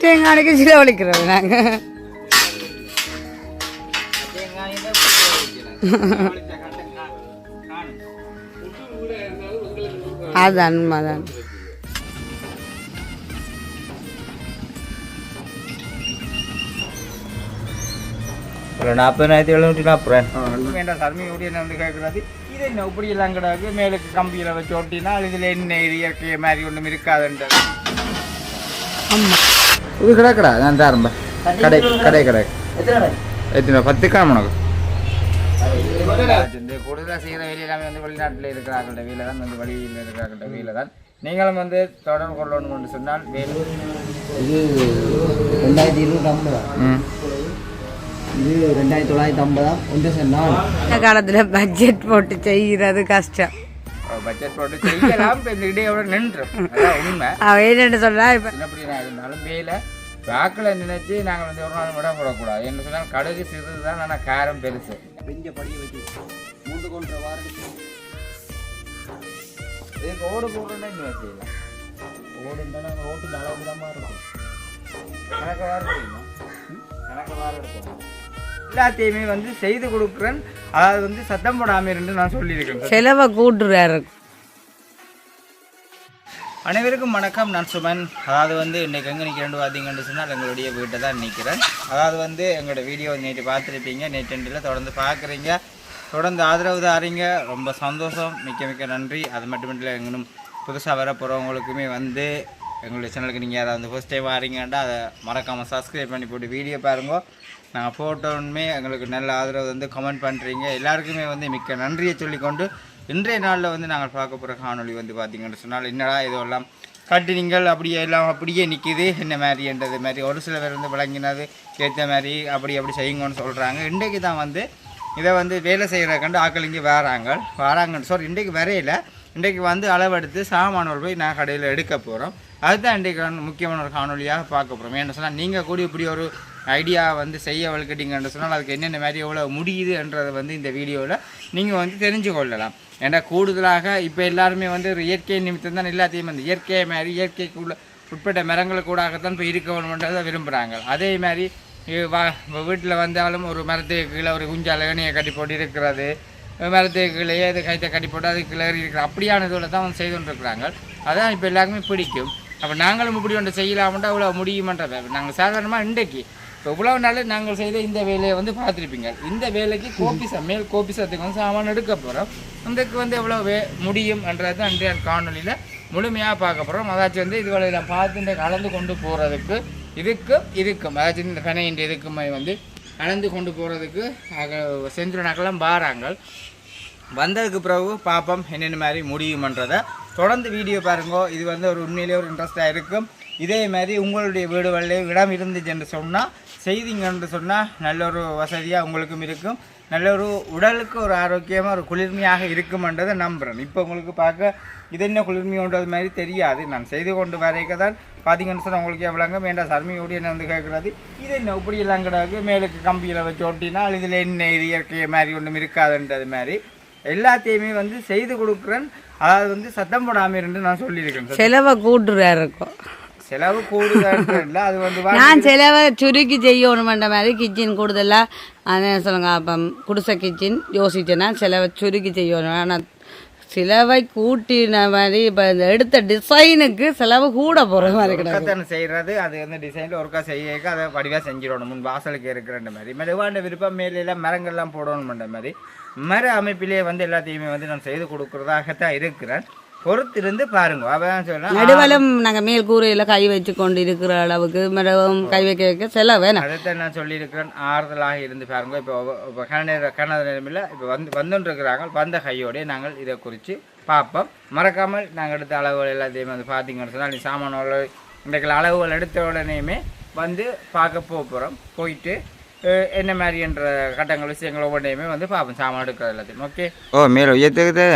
தேங்காய்க்கு செலவழிக்கிறோம் நாங்கள். அதான் உண்மைதான். ஒரு 40,740 வேண்டாம். சர்மியோடைய வந்து கேட்குறது இது என்ன இப்படி எல்லாம் கிடக்கு மேலுக்கு கம்பியில் வச்சு ஒட்டினா இதில் என்ன இயற்கை மாதிரி ஒன்றும் இருக்காதுன்றது. ஆமாம் இது கிடக்கடா நான் தரம்ப கடை கடை கடை எத்தனை 10 கிராம் உனக்கு இந்த கூடுதலாக செய்கிற வேலை எல்லாமே வந்து வெளிநாட்டில் இருக்கிறார்கள்ட வேலை தான் வந்து வெளியில் இருக்கிறார்கள்ட வேலை தான். நீங்களும் வந்து தொடர்பு கொள்ளணும் என்று சொன்னால் வேலை இது 2250. இது 2950 ஒன்று சொன்னால் இந்த காலத்தில் பட்ஜெட் போட்டு செய்கிறது கஷ்டம். பட்ஜெட் போட்டு செய்யலாம். இப்போ இந்த இடையோட நின்றும் அதான் உண்மை. என்னென்னு சொன்னால் இப்போ அப்படின்னா இருந்தாலும் வேலை வாக்கில் நினைச்சு நாங்கள் வந்து ஒரு நாள் விட போடக்கூடாது. என்ன சொன்னால் கடுகு சிறிது தான், ஆனால் காரம் பெருசு. பெஞ்ச படிய வச்சு 3 கொன்ற வாரம் இதுக்கு ஓடு போடுறோன்னா இன்னும் செய்யலாம். ஓடு இருந்தால் ரோட்டு அளவு தான் இருக்கும். கணக்கு வாரம் தெரியுமா? கணக்கு வாரம் எடுக்கணும். எல்லாத்தையுமே வந்து செய்து கொடுக்குறேன். அதாவது வந்து சத்தம் போடாமல் இருந்து நான் சொல்லியிருக்கேன். செலவை கூட்டுறாரு. அனைவருக்கும் வணக்கம். நான் சுமன். அதாவது வந்து இன்றைக்கு எங்கே நிற்கிறேன்னு பார்த்தீங்கன்னு சொன்னால் எங்களுடைய வீட்டை தான் நிற்கிறேன். அதாவது வந்து எங்களோட வீடியோ நேற்று பார்த்துருப்பீங்க. நேற்று தொடர்ந்து பார்க்குறீங்க, தொடர்ந்து ஆதரவு தாரீங்க. ரொம்ப சந்தோஷம். மிக்க நன்றி. அது மட்டும் இல்லை, எங்கேனும் புதுசாக வர போகிறவங்களுக்குமே வந்து எங்களுடைய சேனலுக்கு நீங்கள் யாராவது வந்து ஃபர்ஸ்ட் டைம் வாரீங்கன்னா அதை மறக்காமல் சப்ஸ்கிரைப் பண்ணி போட்டு வீடியோ பாருங்க. நாங்கள் போட்டோன்னுமே எங்களுக்கு நல்ல ஆதரவு வந்து கமெண்ட் பண்ணுறீங்க. எல்லாருக்குமே வந்து மிக்க நன்றியை சொல்லிக்கொண்டு இன்றைய நாளில் வந்து நாங்கள் பார்க்க போகிற காணொலி வந்து பார்த்திங்கன்னு சொன்னால் என்னடா இதெல்லாம் கட்டி நீங்கள் அப்படியே எல்லாம் அப்படியே நிற்கிது என்ன மாதிரின்றது மாதிரி ஒரு சில பேர் வந்து விளங்கினது ஏற்ற மாதிரி அப்படி செய்யுங்கன்னு சொல்கிறாங்க. இன்றைக்கு தான் வந்து இதை வந்து வேலை செய்கிற கண்டு ஆக்கள் இங்கே வராங்கன்னு சாரி இன்றைக்கு வரையில. இன்றைக்கு வந்து அளவெடுத்து சாமானோர் போய் நான் கடையில் எடுக்க போகிறோம். அதுதான் இன்றைக்கு முக்கியமான ஒரு காணொலியாக பார்க்க போகிறோம். ஏன்னு சொன்னால் நீங்கள் கூட இப்படி ஒரு ஐடியா வந்து செய்ய வளர்க்கிட்டீங்கன்னு சொன்னால் அதுக்கு என்னென்ன மாதிரி எவ்வளோ முடியுதுன்றதை வந்து இந்த வீடியோவில் நீங்கள் வந்து தெரிஞ்சு கொள்ளலாம். ஏன்னா கூடுதலாக இப்போ எல்லாருமே வந்து ஒரு இயற்கை நிமித்தம் தான் எல்லாத்தையும் வந்து இயற்கை மாதிரி இயற்கைக்குள்ள உட்பட்ட மரங்களுக்கூடாகத்தான் இப்போ இருக்கணுன்றதை விரும்புகிறாங்க. அதே மாதிரி வீட்டில் வந்தாலும் ஒரு மரத்துக்கு கீழே ஒரு குஞ்சால் இணையை கட்டி போட்டு இருக்கிறது, மரத்துக்கு கீழே அது கைத்தை கட்டி போட்டு அது கிளறி இருக்கிற அப்படியான இதில் தான் வந்து செய்து கொண்டிருக்கிறாங்க. அதான் இப்போ எல்லாருக்குமே பிடிக்கும். அப்போ நாங்களும் இப்படி ஒன்று செய்யலாம்ட்டா அவ்வளோ முடியுமன்றதை நாங்கள் சாதாரணமாக இன்றைக்கு இப்போ இவ்வளவு நாள் நாங்கள் செய்த இந்த வேலையை வந்து பார்த்துருப்பீங்க. இந்த வேலைக்கு மேல் கோபிசத்துக்கு வந்து சாமான் எடுக்க போகிறோம். அதுக்கு வந்து எவ்வளோ முடியும்ன்றது தான் இன்றைய காணொலியில் முழுமையாக பார்க்க போகிறோம். அதாச்சும் வந்து இதுவரை நான் பார்த்து கலந்து கொண்டு போகிறதுக்கு இதுக்கும் அதாச்சும் இந்த கனையின் இதுக்குமே வந்து கலந்து கொண்டு போகிறதுக்கு செஞ்சுனாக்கெல்லாம் பாராங்க. வந்ததுக்கு பிறகு பார்ப்போம் என்னென்ன மாதிரி முடியுமன்றதை. தொடர்ந்து வீடியோ பாருங்க. இது வந்து ஒரு உண்மையிலே ஒரு இன்ட்ரெஸ்டாக இருக்கும். இதே மாதிரி உங்களுடைய வீடுகளில் இடம் இருந்துச்சுன்னு சொன்னால் செய்திங்கன்னு சொன்னால் நல்ல ஒரு வசதியாக உங்களுக்கும் இருக்கும், நல்ல ஒரு உடலுக்கு ஒரு ஆரோக்கியமாக ஒரு குளிர்மையாக இருக்குமென்றதை நம்புகிறேன். இப்போ உங்களுக்கு பார்க்க இது என்ன குளிர்மையோன்றது மாதிரி தெரியாது. நான் செய்து கொண்டு வரைக்க தான் பார்த்தீங்கன்னு சொன்னால் உங்களுக்கு எவ்வளோங்க வேண்டாம். சர்மியோடைய என்ன வந்து கேட்குறது இது என்ன இப்படி எல்லாம் கிடக்கு மேலுக்கு கம்பியில் வச்சு ஒட்டினா இதில் என்ன இது இயற்கை மாதிரி ஒன்றும் இருக்காதுன்றது மாதிரி எல்லாத்தையுமே வந்து செய்து கொடுக்குறேன். அதாவது வந்து சத்தம் போடாமல் இருந்து நான் சொல்லியிருக்கேன். செலவை கூட்டுறாரு இருக்கும். செலவு கூடுதல் அது வந்து நான் செலவை சுருக்கி செய்யணுமென்ற மாதிரி கிச்சன் கூடுதலாக அதான் சொல்லுங்க. அப்போ குடிசை கிச்சன் யோசிச்சேன்னா செலவை சுருக்கி செய்யணும். ஆனால் செலவை கூட்டின மாதிரி இப்போ இந்த எடுத்த டிசைனுக்கு செலவு கூட போகிற மாதிரி கிடையாது செய்கிறது. அது வந்து டிசைனில் ஒருக்கா செய்ய அதை வடிவாக செஞ்சிடணும். முன் வாசலுக்கு இருக்கிற மாதிரி மெதுவான விருப்பம் மேலெல்லாம் மரங்கள்லாம் போடணுன்ற மாதிரி மர அமைப்பிலே வந்து எல்லாத்தையுமே வந்து நான் செய்து கொடுக்குறதாகத்தான் இருக்கிறேன். பொறுத்திருந்து பாருங்க. அவன் சொல்லலாம் நடுவலும் நாங்கள் மேல் கூரையில் கை வச்சு கொண்டு இருக்கிற அளவுக்கு மரவும் கை வைக்க செலவு. அதைத்தான் நான் சொல்லியிருக்கிறேன். ஆறுதலாக இருந்து பாருங்க. இப்போ கனத நேரமில்லை. இப்போ வந்துருக்கிறாங்க. வந்த கையோடய நாங்கள் இதை குறித்து பார்ப்போம். மறக்காமல் நாங்கள் எடுத்த அளவுகள் எல்லாத்தையுமே வந்து பார்த்தீங்கன்னு சொன்னால் நீ சாமான்கள் இன்றைக்கு அளவுகள் எடுத்த உடனேயுமே வந்து பார்க்க போகிறோம். போயிட்டு என்ன மாதிரி என்ற கட்டங்கள் விஷயங்கள் ஒவ்வொன்றையுமே வந்து பார்ப்போம். சாமான் எடுக்கிறது எல்லாத்தையும் ஓகே. மேலே உயர்த்துக்கு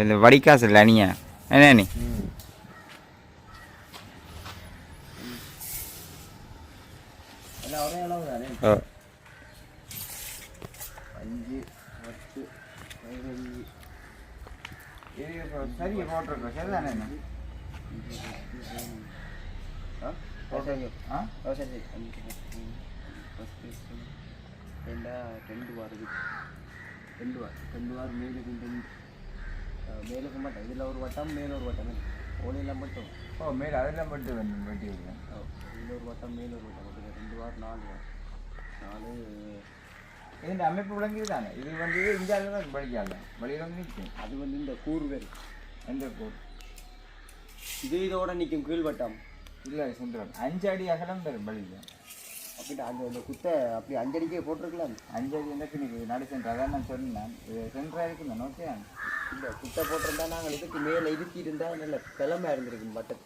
இந்த வடிகாசு இல்லை நீ என்ன நீ ஓ 5 10 15 சரி போட்டிருக்கோம். சரிதானே ஆ ரெண்டு வாரம் மேலுக்கு மட்டும் இதில் ஒரு வட்டம் மேலே ஒரு வட்டம் ஓலையெல்லாம் மட்டும் ஓ மேலே அதெல்லாம் மட்டும் வெட்டி விடுவேன் இதில் ஒரு வட்டம் மேலே ஒரு வட்டம் மட்டும் 2 வாரம் 4 வாரம் இதுன்ற அமைப்பு விளங்கிது தானே இது வந்து இந்தியாவில் தான் படிக்காது வழியில் வந்து நிற்கும் அது வந்து இந்த கூறு பேர் எந்த கூர் இதோட நிற்கும் கீழ்வட்டம் இல்லை சுந்தரம் 5 அடி அகலம் பெறும் வழியில் அப்படின்ட்டு அந்த குத்தை அப்படி 5 அடிக்கே போட்டிருக்கலாம் 5 அடி எனக்கு இன்னைக்கு நடு சென்டர் அதான் நான் சொன்னேன் இது சென்டராக இருக்குங்க நோக்கே இல்லை குத்தை போட்டிருந்தா நாங்கள் இதுக்கு மேலே இருக்கியிருந்தா நல்ல கிளம்பா இருந்திருக்கும் பட்டக்கு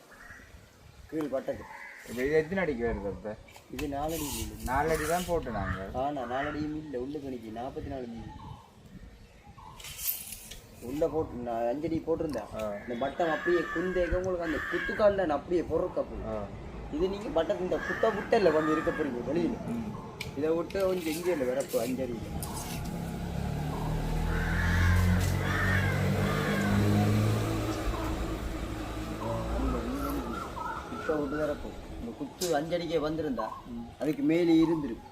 கீழ் பட்டக்கு இப்போ இது எத்தனை அடிக்கு வருது இப்போ இது 4 அடி இல்லை 4 அடி தான் போட்டு நாங்கள் 4 அடியும் இல்லை உள்ள கணிக்கு 44 மீன் உள்ள போட்டு 5 அடி போட்டிருந்தேன் இந்த பட்டம் அப்படியே குந்தேக்க உங்களுக்கு அந்த குத்துக்காலில் அப்படியே பொறுக்க போகும் இது நீங்கள் பட்டம் இந்த குட்டை வந்து இருக்க போறீங்க வெளியில் இதை விட்டு கொஞ்சம் எங்கே இல்லை வரப்பு 5 அடி குட்டை விட்டு வரப்போ இந்த குத்து 5 அடிக்கே வந்திருந்தா அதுக்கு மேலே இருந்துருக்கு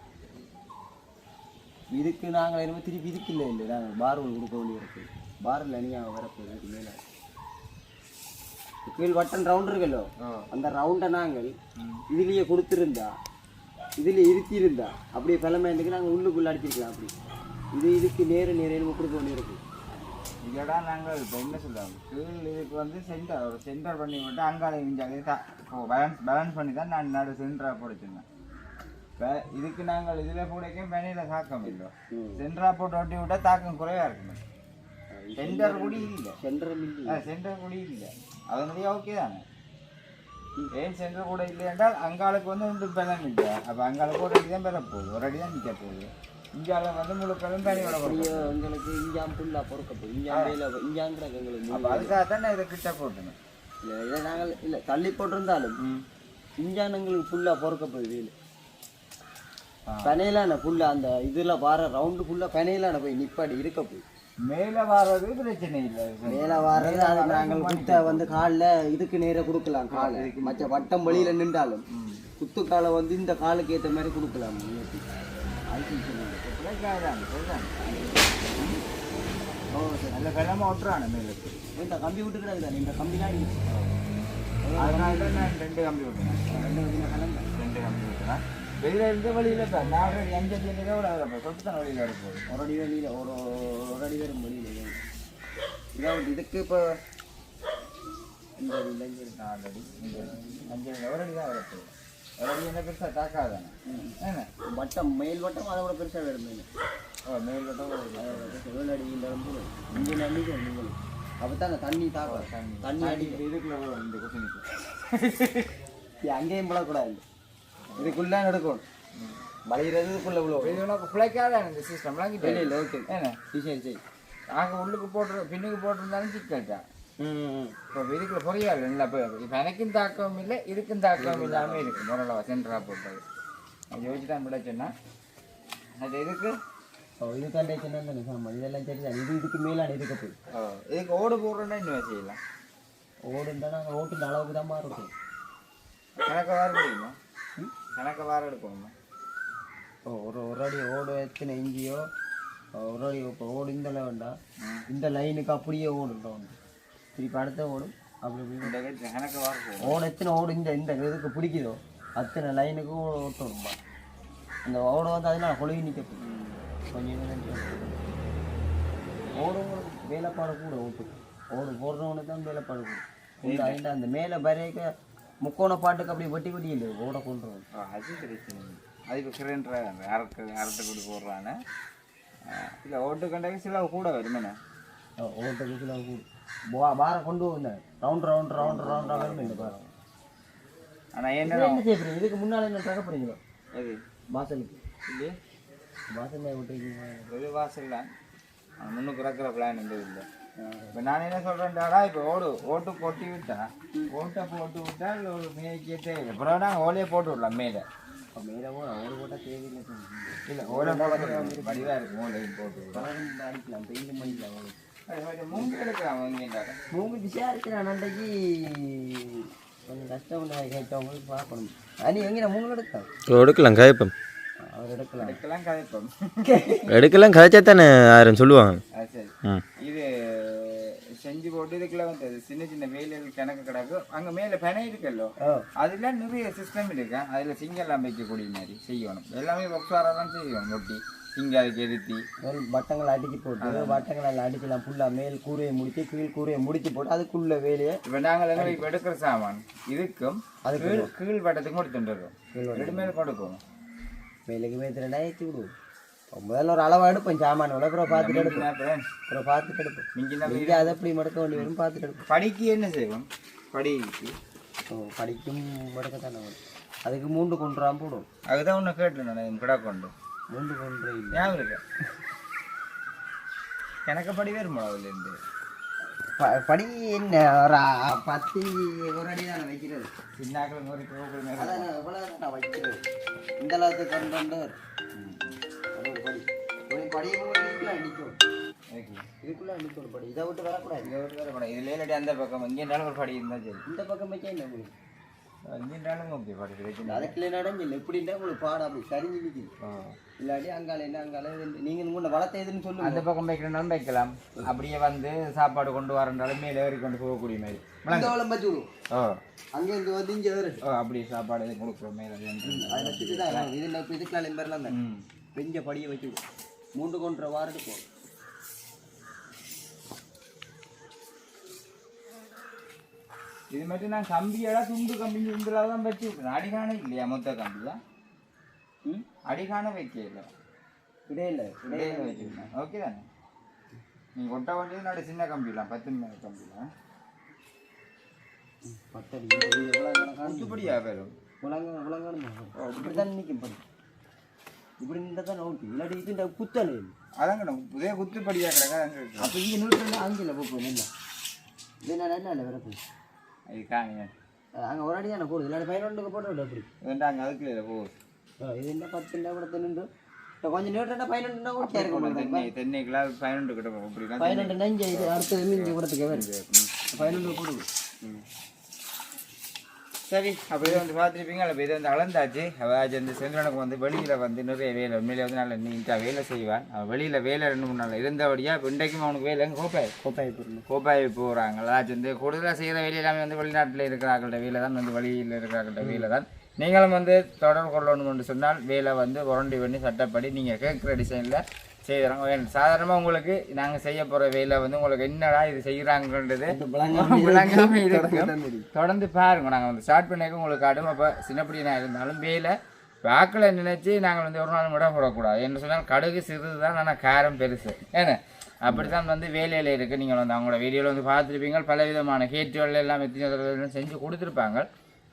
இதுக்கு நாங்கள் என்ன திருப்பி இதுக்கு இல்லை நாங்கள் பார்வல் கொடுக்க வேண்டிய இருக்கு பாரில் நீங்கள் வரப்போ அதுக்கு மேலே கீழ் வட்டம் ரவுண்ட் இருக்குல்லோ அந்த ரவுண்டை நாங்கள் இதுலேயே கொடுத்துருந்தா இதில் இருத்தியிருந்தா அப்படியே கிளம்புறதுக்கு நாங்கள் உள்ளுக்குள்ளே அடிச்சிருக்கலாம் அப்படி இதுக்கு நேர நம்ம கொடுக்க வேண்டியிருக்கு இதோட நாங்கள் இப்போ என்ன சொல்லுவாங்க கீழ் இதுக்கு வந்து சென்டர் பண்ணி விட்டு அங்காளை இஞ்சாலே இப்போ பேலன்ஸ் பண்ணி தான் நான் நடு சென்டராக போட்டுருந்தேன் இப்போ இதுக்கு நாங்கள் இதில் போடைக்கும் பனியில் தாக்கம் இல்லை சென்டராக போட்டு ஒட்டி விட்டால் தாக்கம் குறைவாக இருக்குமே சென்டர் கூடி இல்லை சென்டர் கூடி இல்லை அதனுடைய ஓகே தானே ஏன் சென்டர் கூட இல்லை என்றால் அங்காளுக்கு வந்து ஒன்று பலம் இல்லை அப்போ அங்காளுக்கு ஒரு அடி தான் பெற போகுது ஒரு அடி தான் நிற்க போகுது இந்தியாவில் வந்து முழுக்களும் பனி விட போகுது எங்களுக்கு இஞ்சாம் ஃபுல்லாக பொறுக்க போகுது இஞ்சாங்கிற எங்களுக்கு அப்போ அதுக்காக தான் நான் இதை கிட்ட போட்டுனேன் இல்லை இதை நாங்கள் இல்லை தள்ளி போட்டிருந்தாலும் இஞ்சான் எங்களுக்கு ஃபுல்லாக பொறுக்க போகுது இல்லை பனையிலான ஃபுல்லாக அந்த இதில் வர ரவுண்டு ஃபுல்லாக பனையிலான போய் நிப்பாடி இருக்க போய் மேலே வர்றது பிரச்சனை இல்லை மேலே வர்றது அது நாங்கள் குத்தை வந்து காலில் இதுக்கு நேராக கொடுக்கலாம் காலை மற்ற வட்டம் வழியில் நின்றாலும் குத்து காலை வந்து இந்த காலுக்கு ஏற்ற மாதிரி கொடுக்கலாம் நல்ல வெள்ளமாக ஒட்டுறானே மேலே இந்த கம்பி விட்டு கிடக்குதான் இந்த கம்பி தான் அதனால தான் நான் 2 கம்பி விட்டுனேன் 2 கம்பி விட்டுனேன் வெளியில் இருந்த வழியில் இப்போ 4 அடி 5 அடி எவ்வளோ சொட்டு தான் வழியில் இருக்கும் ஒரு அடி வழியில் ஒரு அடி வரும் வழியில் இதான் இதுக்கு இப்போ இந்த 4 அடி 5 அடி ஒரு அடி தான் வரப்போகுது ஒரு அடி என்ன பெருசாக தாக்காதானே என்ன வட்டம் மேல் வட்டம் அதை விட பெருசாக வரும் மேல் வட்டம் 7 அடி இந்த வந்து இங்கே நம்பிக்கை நீங்கள் அப்போ தான் தண்ணி தாக்கம் தண்ணி அடி இதுக்குள்ள இந்த குசினிக்கு அங்கேயும் போடக்கூடாது இதுக்குள்ளே எடுக்கணும் வளைகிறதுக்குள்ளே இவ்வளோ இது பிழைக்காத இந்த சிஸ்டம்லாம் இல்லை ஓகே என்ன சரி சரி நாங்கள் உள்ளுக்கு பின்னுக்கு போட்டிருந்தாலும் சிக்கல்ட்டா இப்போ இதுக்குள்ள புரியாது இல்லை இப்போ எனக்கும் தாக்கம் இல்லை இதுக்கும் தாக்கம் இல்லாமல் இருக்குது முரளவா சென்டராக போட்டது அது யோசிச்சு தான் விடச்சோன்னா அது இதுக்கு இதுக்காண்டே சின்ன சாமான் இதெல்லாம் சரி தான் இதுக்கு மேலான இதுக்கு போய் இதுக்கு ஓடு போடுறோன்னா இன்னும் செய்யலாம் ஓடு இருந்தால் நாங்கள் ஓட்டுன்ற அளவுக்கு தான் இருக்கும் கணக்க வாரம் முடியுமா கணக்க வாரம் எடுக்கணுமா ஒரு அடி ஓடு எத்தனை இஞ்சியோ ஒரு அடி இப்போ ஓடு இந்த வேண்டாம் இந்த லைனுக்கு அப்படியே ஓடுட்டோம் திருப்பி அடுத்த ஓடும் அப்படி கணக்க வாரம் ஓடு எத்தனை ஓடு இந்த இதுக்கு பிடிக்குதோ அத்தனை லைனுக்கும் ஓட்டணும்பா அந்த ஓடு வந்து அதனால கொழுவி நிற்க கொஞ்சம் ஓடு வேலைப்பாடு கூட ஓட்டுக்கு ஓடு போடுறவனுக்கு தான் வேலைப்பாடு கூட அந்த மேலே பரைக்க முக்கோண பாட்டுக்கு அப்படி வெட்டி வெட்டி இல்லை ஓட கொண்டு அது பிரச்சனை அது இப்போ சிலிண்டர் அரட்டை கூடி போடுறானே இல்லை ஓட்டு கண்டாக்க சில கூட வருமேண்ணே ஓட்டுக்கு சில கூட பாரம் கொண்டு வந்தேன் ரவுண்டாக வருமே இந்த பாரம் ஆனால் என்ன செய்யப்படுறீங்க இதுக்கு முன்னால் என்ன ட்ரக்க போகிறீங்களோ எது வாசலுக்கு இல்லையே வாசல் விட்டுருக்கீங்க இது வாசல் தான் முன்னுக்கு இறக்குற பிளான் இந்த இல்லை இப்போ நான் என்ன சொல்கிறேன்டாடா இப்போ ஓட்டு கொட்டி விட்டா ஓட்டை போட்டு விட்டால் ஒரு மேய்க்கே தேவை அப்புறம் நாங்கள் ஓலையை போட்டு விடலாம் மேலே மேலே ஓடு போட்டால் தேவையில்லை இல்லை ஓலை போட வடிவாக இருக்கும் ஓலையும் போட்டு அடிக்கலாம் பெயிண்ட் பண்ணிக்கலாம் அது மாதிரி மூங்கு எடுக்கலாம் வாங்கிட்டாங்க மூங்கு விசாரிக்கிறேன் அன்றைக்கு கொஞ்சம் கஷ்டம் கேட்டவங்களுக்கு பார்க்கணும். நீ எங்கே மூணு எடுக்கலாம் எடுக்கலாம் கதைப்பம் அவர் எடுக்கலாம் எடுக்கலாம் கதைப்போம். எடுக்கலாம் கதைச்சா தானே யாரும் சொல்லுவாங்க. சரி இது செஞ்சு போட்டு இதுக்குள்ள வந்து சின்ன சின்ன வேலைகள் கணக்கு கிடக்கு. அங்கே மேலே பெனை இருக்கல்லோ அதெல்லாம் நிறைய சிஸ்டம் இருக்கு. அதில் சிங்கெல்லாம் வைக்கக்கூடிய மாதிரி செய்யணும். எல்லாமே ஒப்சாரெல்லாம் செய்யணும். ஒட்டி சிங்க அதுக்கு எடுத்தி வட்டங்களை அடுக்கி போட்டு வட்டங்களை அடிக்கலாம். ஃபுல்லாக மேல் கூரையை முடித்து கீழ் கூரையை முடித்து போட்டு அதுக்குள்ள வேலையை இப்போ நாங்கள் எங்களுக்கு இப்போ எடுக்கிற சாமான் இதுக்கும் அது கீழ் வட்டத்துக்கும் கொடுத்துட்டுருக்கோம். ரெண்டு மேலே கொடுப்போம். மேலுக்கு மேய்த்து ஏற்றி விடுவோம். முதல்ல ஒரு அளவாக எடுப்போம் சாமான அப்புறம் பார்த்துட்டு எடுப்போம். அப்புறம் பார்த்துட்டு எடுப்போம். நீங்கள் அதை எப்படி மடக்க வேண்டி வரும் பார்த்துட்டு எடுப்போம். படிக்கு என்ன செய்வோம்? படிக்கு படிக்கும் மடக்கத்தானே வரும். அதுக்கு 3 கொண்டு போடும். அதுதான் ஒன்று கேட்டு நான் கிடா கொண்டு 3 கொண்டு ஞாபகம் இருக்கு. எனக்கு படி வருமா அதுலேருந்து படி என்ன ஒரு 10 ஒரு அடி தானே வைக்கிறது. சின்னாக்கள் அதான் எவ்வளோ நான் வைக்கிறது. இந்த அளவுக்கு கொண்டு வந்து படி படியை அடிக்கும். இதுக்குள்ள அடிக்கணும் படி. இதை விட்டு வரக்கூடாது. இதை விட்டு வரக்கூடாது. இதுல இல்லாட்டி அந்த பக்கம் இங்கேனாலும் ஒரு படி இருந்தால் சரி. இந்த பக்கம் வைக்க என்ன உங்களுக்கு இங்கேனாலும் ஓகே படி வைக்கணும். அதுக்குள்ள நடஞ்சில்லை எப்படின்னா உங்களுக்கு பாடம் அப்படி சரிஞ்சு நிற்கிது. இல்லாட்டி அங்கால என்ன அங்கால நீங்கள் உங்களை வளர்த்த எதுன்னு சொல்லுங்கள். அந்த பக்கம் வைக்கணும்னாலும் வைக்கலாம். அப்படியே வந்து சாப்பாடு கொண்டு வரண்டாலும் மேலே ஏறி கொண்டு போகக்கூடிய மாதிரி வச்சு விடுவோம். அங்கேருந்து வந்து இங்கே அப்படியே சாப்பாடு எதுவும் கொடுக்குறோம் மேலே. அதை வச்சுட்டு தான் இது இதுக்கெல்லாம் நம்பர்லாம் தான் பெஞ்ச படியை வச்சு 3 கொண்டு வாரம் எடுப்போம். இது மட்டும் நான் கம்பியெல்லாம் துண்டு கம்பி துண்டுலாம் தான் வச்சு விட்டுறேன். அடிகான இல்லையா மொத்த கம்பியா? அடிகான வைக்க இல்லை இடையில வச்சுருக்கேன். ஓகே தானே? நீங்கள் கொட்ட வேண்டியது நடு சின்ன கம்பிலாம் 10 கம்பிலாம் 10 அடி படியா வரும். இப்படி தான் நிற்கும் படி. இப்படி இருந்தால் தான் ஓகே. இல்லாட்டி இது இந்த குத்தல் அதாங்க புதிய குத்துப்படியாக கிடக்கா அங்கே இருக்கு. அப்போ இங்கே நூற்று அங்கில் போப்போம் இல்லை இது என்ன வரப்பு இது காணிங்க அங்கே ஒரு அடி தானே போடுது. இல்லாட்டி 11க்கு போட்டு அப்படி இதுண்டா அங்கே அதுக்கு இல்லை போகுது. இது என்ன 10 கூட தென்னு கொஞ்சம் நீட்டா 11 கூட இருக்கும். தென்னைக்குலாம் 12 கிட்ட போகும். அப்படி 12 இங்கே இது அடுத்தது இங்கே கூடத்துக்கு வருது 11 போடுது. சரி அப்போ இதை வந்து பார்த்துருப்பீங்க. அப்போ இதை வந்து அளந்தாச்சு. அதாவது இந்த செந்திரனுக்கு வந்து வெளியில் வந்து நிறைய வேலை உண்மையிலே வந்து நல்ல நீட்டாக வேலை செய்வான். அவன் வெளியில் வேலை 2-3 நாள் இருந்தபடியாக இப்போ இன்றைக்கும் அவனுக்கு வேலை கோப்பாய் போகிறாங்க. அதாச்சும் வந்து கூடுதலாக செய்கிற வேலை எல்லாமே வந்து வெளிநாட்டில் இருக்கிறார்கள்ட்ட வேலை தான், வந்து வெளியில் இருக்கிறார்கள்ட்ட வேலை தான். நீங்களும் வந்து தொடர்பு கொள்ளணும்னு சொன்னால் வேலை வந்து உரண்டி பண்ணி சட்டப்படி நீங்கள் கேட்குற டிசைனில் செய்கிறாங்க. வேணும் சாதாரணமாக உங்களுக்கு நாங்கள் செய்ய போகிற வேலை வந்து உங்களுக்கு என்னடா இது செய்கிறாங்கன்றது விளங்காமல் இருக்கும். தொடர்ந்து பாருங்க. நாங்கள் வந்து ஸ்டார்ட் பண்ணிக்க உங்களுக்கு காட்டும். அப்போ சின்னப்படியாக இருந்தாலும் வேலை வாக்கில் நினைச்சு நாங்கள் வந்து ஒரு நாள் விட போடக்கூடாது. என்ன சொன்னால் கடுகு சிறிது தான், ஆனால் காரம் பெருசு. ஏன்னா அப்படி தான் வந்து வேலையில் இருக்குது. நீங்கள் வந்து அவங்களோட வீடியோவில் வந்து பார்த்துருப்பீங்க. பல விதமான கேட்டுகள் எல்லாம் எத்தனை செஞ்சு கொடுத்துருப்பாங்க.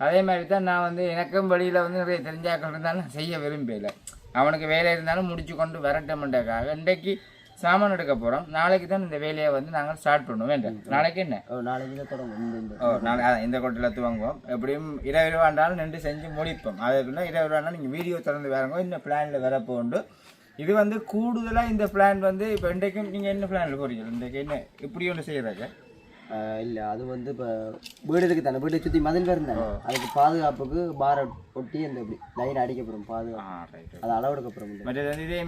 அதே மாதிரி தான் நான் வந்து எனக்கும் வழியில் வந்து நிறைய தெரிஞ்சாக்கள் இருந்தாலும் நான் செய்ய விரும்பலை. அவனுக்கு வேலை இருந்தாலும் முடிச்சு கொண்டு வரட்டமெண்டாக்காக இன்றைக்கு சாமான் எடுக்க போகிறோம். நாளைக்கு தான் இந்த வேலையை வந்து நாங்கள் ஸ்டார்ட் பண்ணுவோம். வேண்டாம் நாளைக்கு என்ன நாளைக்கு தான் தொடங்கும். நாளைக்கு இந்த கொட்டில் துவங்குவோம். எப்படியும் 20 ரூபாண்டாலும் நின்று செஞ்சு முடிப்போம். அதுக்குன்னா 20 ரூபாண்டாலும் நீங்கள் வீடியோ திறந்து வேறங்க இந்த பிளானில் வரப்போண்டு. இது வந்து கூடுதலாக இந்த பிளான் வந்து இப்போ இன்றைக்கும் நீங்கள் என்ன பிளானில் போகிறீங்க? இன்றைக்கு என்ன இப்படி ஒன்று செய்கிறாங்க இல்லை அது வந்து இப்போ வீடு இருக்குது தானே, வீட்டை சுற்றி மதில் இருந்தாங்க. அதுக்கு பாதுகாப்புக்கு பாரை ஒட்டி அந்த இப்படி லைன் அடிக்கப்புறம் பாதுகாப்பு அதை அளவெடுக்கப்புறம் மற்றது வந்து இதே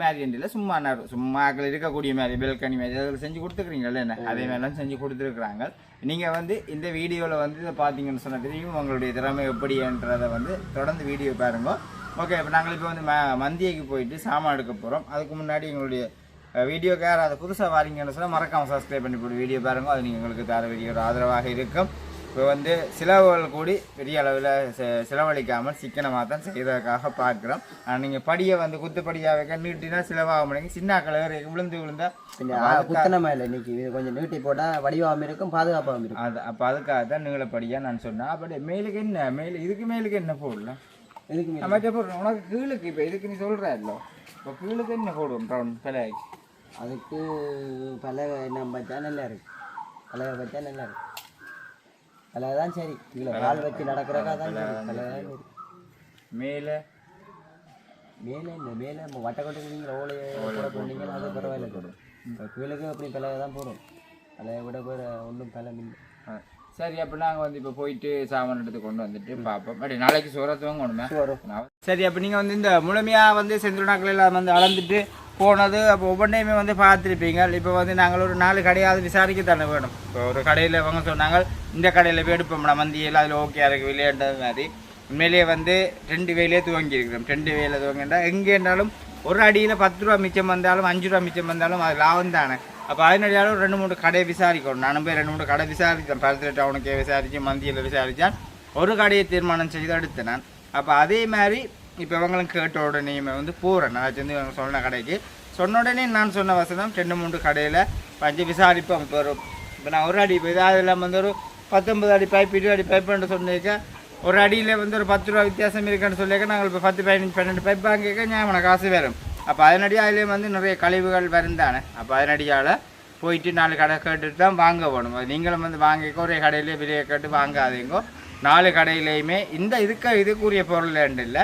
மாதிரி இல்லை சும்மா இருக்கக்கூடிய மாதிரி பெல்கனி மாதிரி அதில் செஞ்சு கொடுத்துக்கிறீங்கல்ல என்ன அதே மாதிரிலாம் செஞ்சு கொடுத்துருக்குறாங்க. நீங்கள் வந்து இந்த வீடியோவில் வந்து இதை பார்த்தீங்கன்னு சொன்ன தெரியும் உங்களுடைய திறமை எப்படின்றதை வந்து தொடர்ந்து வீடியோ பாருங்க. ஓகே இப்போ நாங்கள் இப்போ வந்து மந்தியைக்கு போயிட்டு சாமான் எடுக்க போகிறோம். அதுக்கு முன்னாடி எங்களுடைய வீடியோக்கு யார் அதை புதுசாக வாரீங்கன்னு சொன்னால் மறக்காமல் சப்ஸ்கிரைப் பண்ணி போட்டு வீடியோ பாருங்க. அது நீங்கள் எங்களுக்கு தர வீடியோ ஆதரவாக இருக்கும். இப்போ வந்து செலவுகள் கூடி பெரிய அளவில் செலவழிக்காமல் சிக்கனமாக தான் செய்கிறதுக்காக பார்க்குறோம். நீங்கள் படியை வந்து குத்துப்படியாக வைக்க நீட்டினா செலவாக முடியுங்க. சின்ன கலர் விழுந்தா குத்தனமா இல்லை இன்னைக்கு கொஞ்சம் நீட்டி போட்டால் வடிவாகவும் இருக்கும் பாதுகாப்பாகவும் இருக்கும். அது அப்போ அதுக்காக தான் நீளப்படியாக நான் சொன்னேன். அப்படி மேலுக்கு என்ன இதுக்கு மேலுக்கு என்ன போடலாம்? இதுக்கு நம்ம போடுறோம் உனக்கு கீழுக்கு. இப்போ இதுக்கு நீ சொல்கிறா இல்லை இப்போ கீழுக்கு என்ன போடுவோம் ப்ரௌன் பலகை? அதுக்கு பலகை என்ன பச்சா நல்லா இருக்கு. பலகை பச்சா நல்லா இருக்கு. பலகை தான் சரி. கீழே கால் வச்சு நடக்கிறக்கா தான் சரி. பலகை தான் மேலே மேலே நம்ம வட்டக்கொட்டை நீங்கள் ஓலையை போனீங்கன்னா அது பரவாயில்ல போடும். கீழுக்கு அப்படி பலகை தான் போடும். பலகை விட ஒன்றும் பலம் இல்லை. சரி அப்போ நாங்கள் வந்து இப்போ போயிட்டு சாமான் எடுத்து கொண்டு வந்துட்டு பார்ப்போம். அப்படி நாளைக்கு சோறத்துவங்க கொண்டுமே. சரி அப்போ நீங்கள் வந்து இந்த முழுமையாக வந்து செந்தில் நாட்கள் எல்லாம் வந்து அளந்துட்டு போனது அப்போ ஒவ்வொன்றையுமே வந்து பார்த்துருப்பீங்க. இப்போ வந்து நாங்கள் ஒரு 4 கடையாவது விசாரிக்க தானே வேணும். இப்போ ஒரு கடையில் அவங்க சொன்னாங்க இந்த கடையில் போய் எடுப்போம்னா மந்தியில் அதில் ஓகே இருக்குது விளையாடுறது மாதிரி. உண்மையிலேயே வந்து 2 வேலையே துவங்கியிருக்கிறோம். 2 வேலை துவங்கிட்டா எங்கே இருந்தாலும் ஒரு அடியில் 10 ரூபா மிச்சம் வந்தாலும் 5 ரூபா மிச்சம் வந்தாலும் அது லாபம் தானே. அப்போ அதனடியாலும் 2-3 கடையை விசாரிக்கணும். நானும் போய் 2-3 கடை விசாரித்தேன். பருத்தி டவுனுக்கே விசாரித்து மந்தியில் விசாரித்தான் ஒரு கடையை தீர்மானம் செய்து எடுத்தேன் நான். அப்போ அதே மாதிரி இப்போ இவங்களும் கேட்ட உடனே வந்து போகிறேன். நான் வந்து இவங்க சொன்ன கடைக்கு சொன்ன உடனே நான் சொன்ன வசதம் 2-3 கடையில் பஞ்சு விசாரிப்போம். இப்போ நான் ஒரு அடி இப்போ இதாக இல்லாமல் வந்து ஒரு 19 அடி பைப் 20 அடி பைப்புன்னு சொல்லியிருக்கேன். ஒரு அடியில் வந்து ஒரு 10 ரூபா வித்தியாசம் இருக்குன்னு சொல்லியிருக்கேன். நாங்கள் இப்போ 10-15-12 பைப் வாங்கிக்க ஞாபகம் காசு வரும். அப்போ அதனடியாக அதிலே வந்து நிறைய கழிவுகள் வருந்தானே. அப்போ அதனடியால் போயிட்டு 4 கடை கேட்டுட்டு தான் வாங்க போகணும். நீங்களும் வந்து வாங்கிக்க ஒரே கடையிலே விலையை கேட்டு வாங்காதீங்கோ. 4 கடையிலையுமே இந்த இதுக்குரிய பொருள் இல்லை,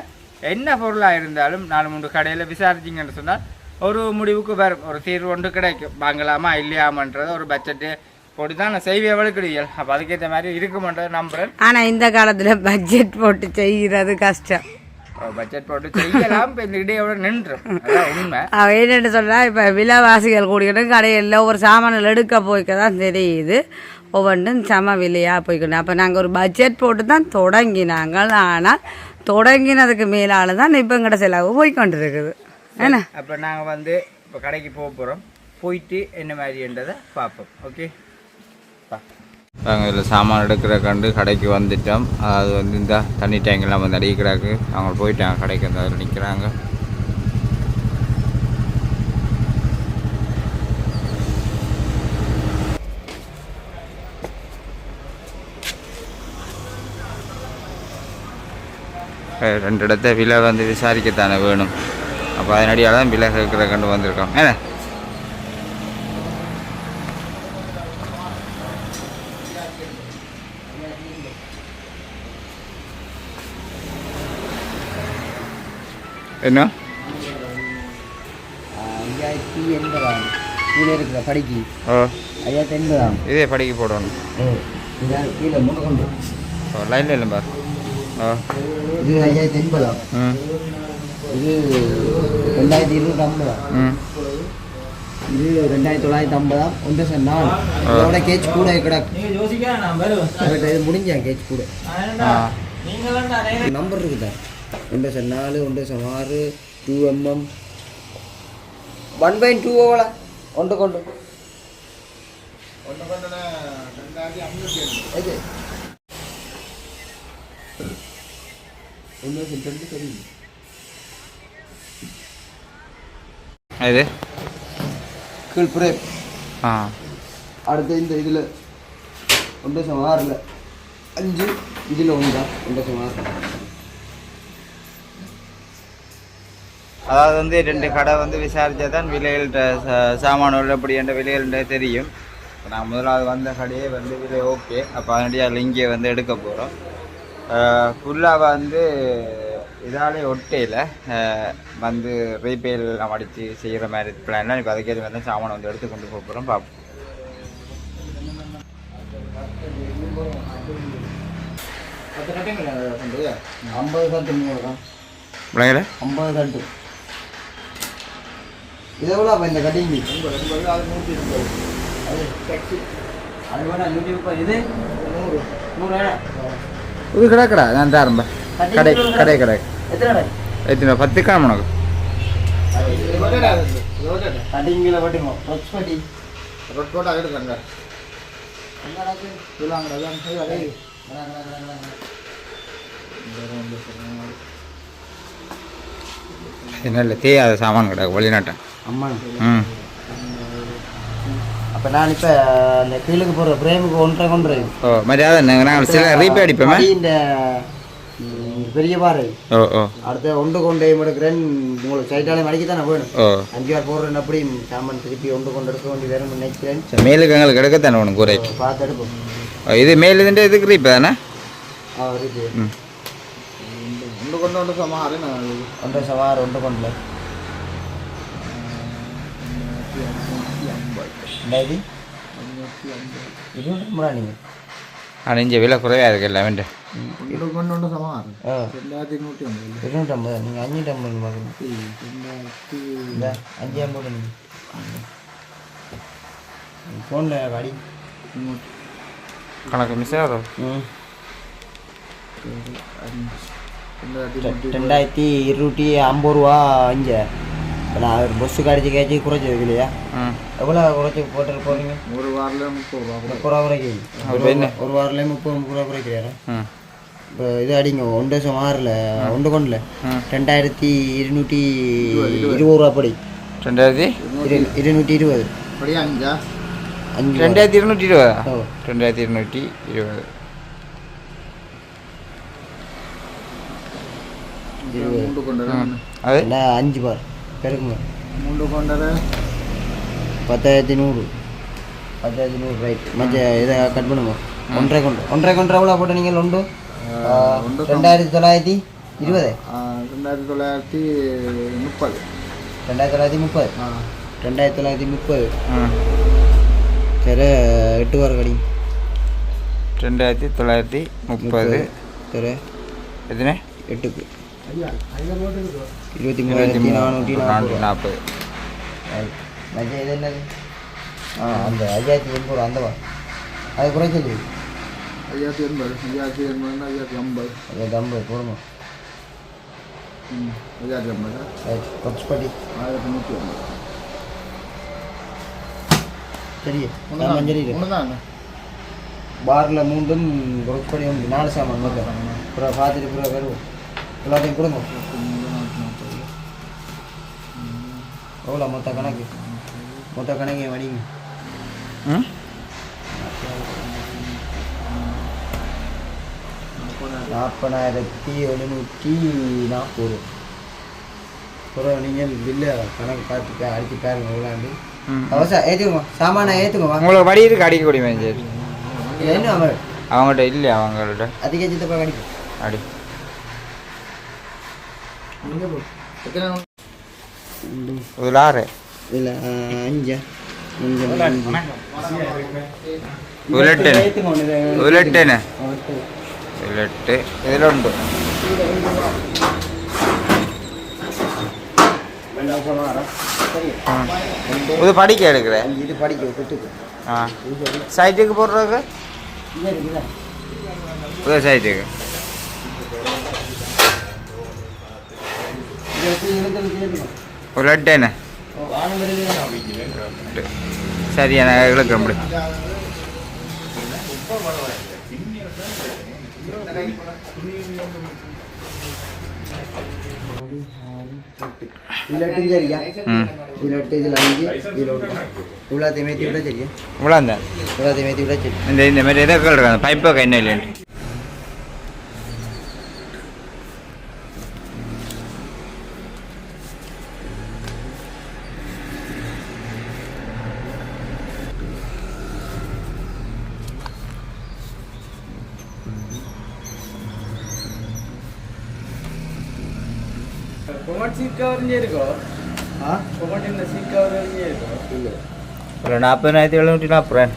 என்ன பொருளாக இருந்தாலும் 4-3 கடையில் விசாரிச்சிங்கன்னு சொன்னால் ஒரு முடிவுக்கு வரும், ஒரு தீர்வு ஒன்று கிடைக்கும். வாங்கலாமா இல்லையாமன்றது ஒரு பட்ஜெட்டு போட்டு தான் நான் செய்வே வளர்க்குறீர்கள். அப்போ அதுக்கேற்ற மாதிரி இருக்குமன்றது நம்புகிறேன். ஆனால் இந்த காலத்தில் பட்ஜெட் போட்டு செய்கிறது கஷ்டம். பட்ஜெட் போட்டு செய்யலாம். இப்போ இந்த இடையோட நின்றும் அதான் உண்மை. என்னென்னு சொன்னால் இப்போ விலைவாசிகள் கூடிக்கணும். கடையில் ஒரு சாமான்கள் எடுக்க போய்க்க தான் தெரியுது, ஒவ்வொன்றும் சம விலையாக போய்க்கணும். அப்போ நாங்கள் ஒரு பட்ஜெட் போட்டு தான் தொடங்கினாங்க. ஆனால் தொடங்கினதுக்கு மேலால் தான் இப்போ எங்கள்கிட்ட செலவு போய்கொண்டு இருக்குது. ஏன்னா அப்போ நாங்கள் வந்து இப்போ கடைக்கு போக போகிறோம். போயிட்டு என்ன மாதிரின்றதை பார்ப்போம். ஓகே நாங்கள் இதில் சாமான் எடுக்கிற கண்டு கடைக்கு வந்துட்டோம். அது வந்து இந்த தண்ணி டேங்கெல்லாம் வந்து அடிக்கிறாங்க. அவங்க போயிட்டாங்க கடைக்கு வந்து அதில் நிற்கிறாங்க. ரெண்டு இடத்த விலை வந்து விசாரிக்கத்தானே வேணும். அப்போ அதனடியால் தான் விலை கேட்குற கண்டு வந்திருக்கோம். ஏன்னா என்ன 5080 கீழே இருக்கிற படிக்கு 5080 இதே படிக்கு போடணும். கீழே மூணு கொண்டு லைனில் இல்லை பார். இது 5080. இது 2250. இது 2950. 1/4 இதோட கேச் கூட கிடக்கு. இது முடிஞ்சா கேச் கூட நம்பர் இருக்குதா? 1/4 1/6 2 mm 1/2 ஓவலா ஒன்று கொண்டு இது கீழ் பிரேக். அடுத்து இந்த இதில் 1/6 5 இதில் 1/6. அதாவது வந்து 2 கடை வந்து விசாரித்தா தான் விலைகள்கிட்ட சாமான்கள் எப்படி என்ற விலைகள்கிட்ட தெரியும். இப்போ நான் முதலாவது வந்த கடையே வந்து விலை ஓகே. அப்போ அதனுடைய அதில் இங்கே வந்து எடுக்க போகிறோம். ஃபுல்லாக வந்து இதாலே ஒட்டையில் வந்து ரீபேல் அடித்து செய்கிற மாதிரி பிளான்லாம் இப்போ அதுக்கேற்ற மாதிரி தான் சாமானை வந்து எடுத்து கொண்டு போக போகிறோம். பார்ப்போம். பிள்ளைங்கள 50 கட்டு இதை விட அப்போ இந்த கட்டிங் இது கிடக்கடா நான் தரம்ப கடை கடை கடை எத்தனை 10 கிராம் உனக்கு கட்டிங்கில் பட்டுங்க ரொட் பட்டி ரொட் போட்டு எடுத்தாங்க. என்ன இல்லை தேயாத சாமான் கிடக்கு வெளிநாட்டன். அம்மா அப்போ நான் இப்போ அந்த கீழுக்கு போகிற பிரேமுக்கு 1.5 ஓ மரியாதை நாங்கள் சில ரீபே அடிப்போமே இந்த பெரிய பாறை. அடுத்த 1 எடுக்கிறேன். உங்களுக்கு சைட்டாலே மடிக்க தானே வேணும். 5 வார் போடுறேன். அப்படி சாமான் திருப்பி 1 எடுக்க வேண்டி வேணும்னு நினைக்கிறேன். மேலுக்கு எங்களுக்கு எடுக்கத்தானே ஒன்று கூரைக்கு பார்த்து எடுப்போம். இது மேல் இதுன்ற இதுக்கு ரீபே தானே. இது 1 சவார் 1 கொண்டில் இது நீங்கள் ஆனால் இங்கே விலை குறைவாக இருக்கு எல்லாமே ஆ 250 நீங்கள் 550 பார்க்கணும் இல்லை 5 போட்டு நீங்கள் ஃபோனில் அடி கணக்கு மிஸ் ஆகும். 2250 ரூபா இங்கே. இப்போ நான் ஒரு பஸ்ஸுக்கு அடிச்சு கேச்சு குறைச்சி வைக்கலையா? எவ்வளோ குறைச்சி போட்டு போகிறீங்க? ஒரு வாரில் 30 ரூபா குறைக்கும். ஒரு வாரில் 30 ரூபா குறைக்கிறாரு. இப்போ இது அடிங்க 1 வருஷம் 6ல் 1 கொண்டில் 2220 ரூபா படி. 2220 2220. 2220 அது 5 பார் பெருக்குங்க 10,100 ரைட். மஞ்ச இதை கட் பண்ணுங்க. 1.5 கொண்டு எவ்வளோ போட்ட நீங்கள்? 2920 2930 சரி 8 வார கடி 2930 சரி எத்தனை 8க்கு 23,440 மஞ்ச இது என்னது? அந்த 5,800 அந்த வா அது குறைச்சல் 5,850 போடுமா? கொச்சப்பட்டி 1,150 சரி மஞ்சள் பாரில் 3ம் கொச்சப்படி 4 சாமான் மட்டும் அப்புறம் பார்த்துட்டு அப்புறம் வருவோம். எல்லாத்தையும் கொடுங்க. எவ்வளோ மொத்த கணக்கு வடிங்க. 40,740 அப்புறம் நீங்கள் பில்லை கணக்கு பார்த்து அடிச்சு பாருங்க எவ்வளோண்டு. அவசரம் ஏற்றுக்குமா சாமானை ஏற்றுக்குமா? உங்களுக்கு வடி இருக்கு அடிக்கக்கூடிய மேஞ்சர் என்ன அவங்கள்ட்ட இல்லையா? அவங்கள்ட்ட அதிக சித்தப்பா கடிக்கும் அடி ஒரு 6 இல்லை 5 ഇതിലുണ്ട്. ഇത് படிக்க எடுக்கிறேன். இது படிக்க விட்டுக்கு சைட்டுக்கு போடுறதுக்கு சைட்டுக்கு ஒரு 8 சரி நான் இழுக்கிறேன் அப்படி. இந்த மாதிரி எதை கேள்றாங்க பைப்பாக என்ன இல்லைன்னு. ஒரு 40,740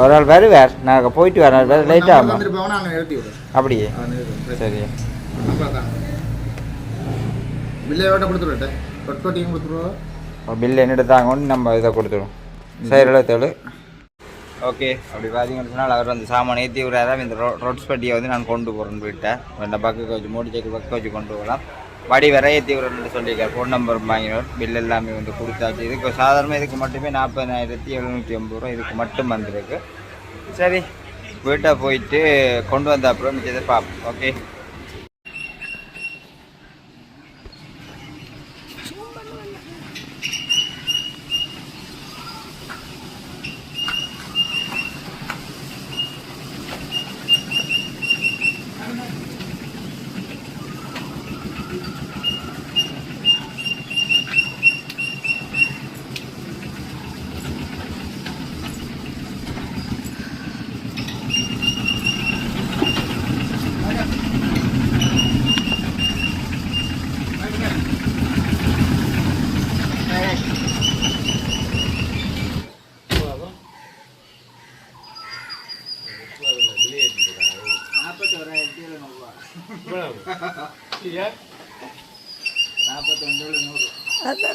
ஒரு ஆள் வருவார். நாங்கள் போயிட்டு வரோம். லைட்டாக ஆகும் அப்படியே. சரி பில்லு என்னட்டு தாங்கன்னு நம்ம இதை கொடுத்துருவோம். சரி 77. ஓகே அப்படி பார்த்தீங்கன்னு சொன்னால் அவர் வந்து சாமான் ஏற்றி விடாதான் இந்த ரோட்ஸ் பட்டியை வந்து நான் கொண்டு போகிறேன்னு போயிட்டேன். ரெண்டு பக்கம் வச்சு மூடி சைக்கிள் பக்கம் வச்சு கொண்டு போகலாம். வடி வர ஏற்றி விடுறேன்னு சொல்லியிருக்கார். ஃபோன் நம்பர் வாங்கினோம். பில் எல்லாமே வந்து கொடுத்தாச்சு. இதுக்கு சாதாரணமாக இதுக்கு மட்டுமே 40,780 ரூபா இதுக்கு மட்டும் வந்திருக்கு. சரி வீட்டை போயிட்டு கொண்டு வந்த அப்புறம் மிச்சத்தை பார்ப்போம். ஓகே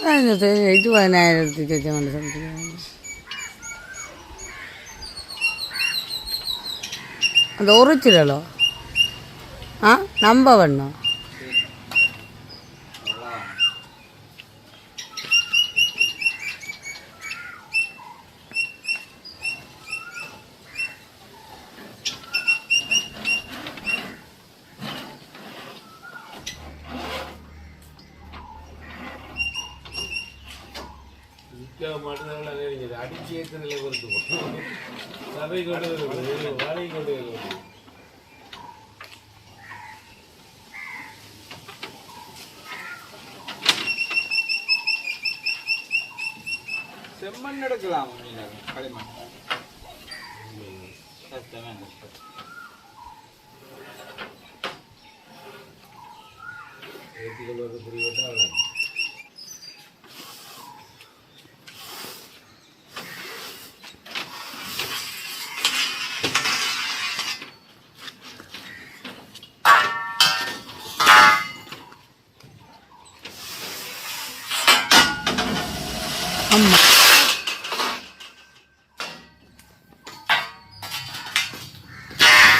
இது 10,000 சொல்லுங்க. அந்த ஒரிஜினலோ நம்ப வேணும். செம்மண் எடுக்கலாம் களிமண் ஆமாம்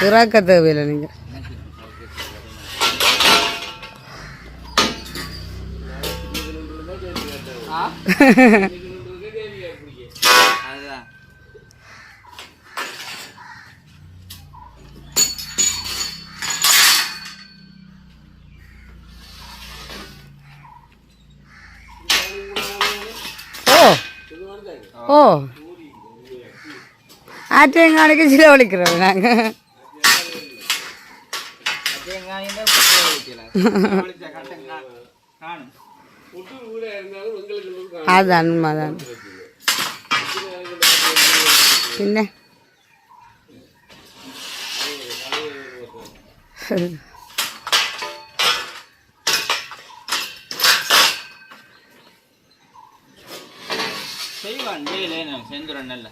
இறாக்க தேவையில்லை நீங்கள். அதுதான் ஓ ஆட்டையங்கானுக்கு சில ஒழிக்கிறோம் நாங்கள். அதான் உண்மைதான். பின்ன செய்வான் செந்துரன் நல்ல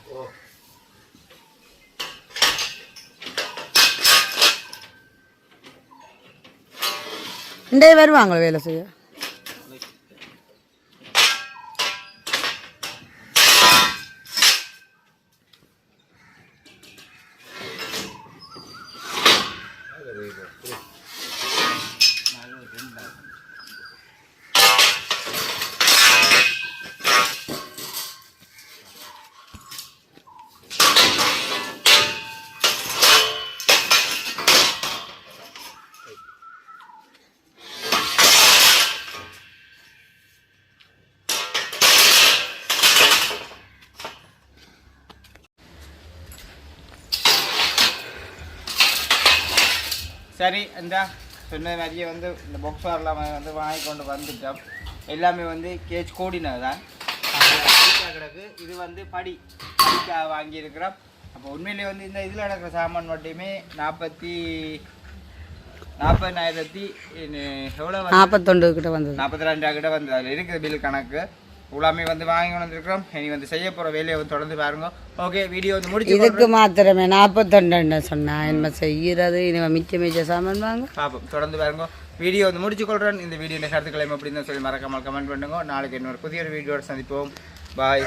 இண்டே வருவாங்களோ வேலை செய்ய. சரி இந்த சொன்ன மாதிரியே வந்து இந்த பாக்ஸ் வரலாம் வந்து வாங்கி கொண்டு வந்துட்டோம். எல்லாமே வந்து கேஜ் கோடினது தான் கிடக்கு. இது வந்து படிக்காக வாங்கியிருக்கிறோம். அப்போ உண்மையிலே வந்து இந்த இதில் நடக்கிற சாமான் மட்டுமே 40,000 எவ்வளோ 41 கிட்ட வந்தது, 42 கிட்ட வந்து அதில் இருக்குது பில் கணக்கு. எல்லாமே வந்து வாங்கி கொண்டு வந்துருக்கிறோம். இனி வந்து செய்ய போகிற வேலையை வந்து தொடர்ந்து பாருங்க. ஓகே, வீடியோ வந்து முடிச்சு இதுக்கு மாத்திரமே 42 சொன்னா என்ன செய்யறது? இனிமே மிச்ச சாமான் வாங்க பார்ப்போம். தொடர்ந்து பாருங்க. வீடியோ வந்து முடிச்சு கொள்கிறேன். இந்த வீடியோ கருத்துக்களை எப்படின்னு சொல்லி மறக்காமல் கமெண்ட் பண்ணுங்க. நாளைக்கு இன்னொரு புதிய வீடியோட சந்திப்போம். பாய்.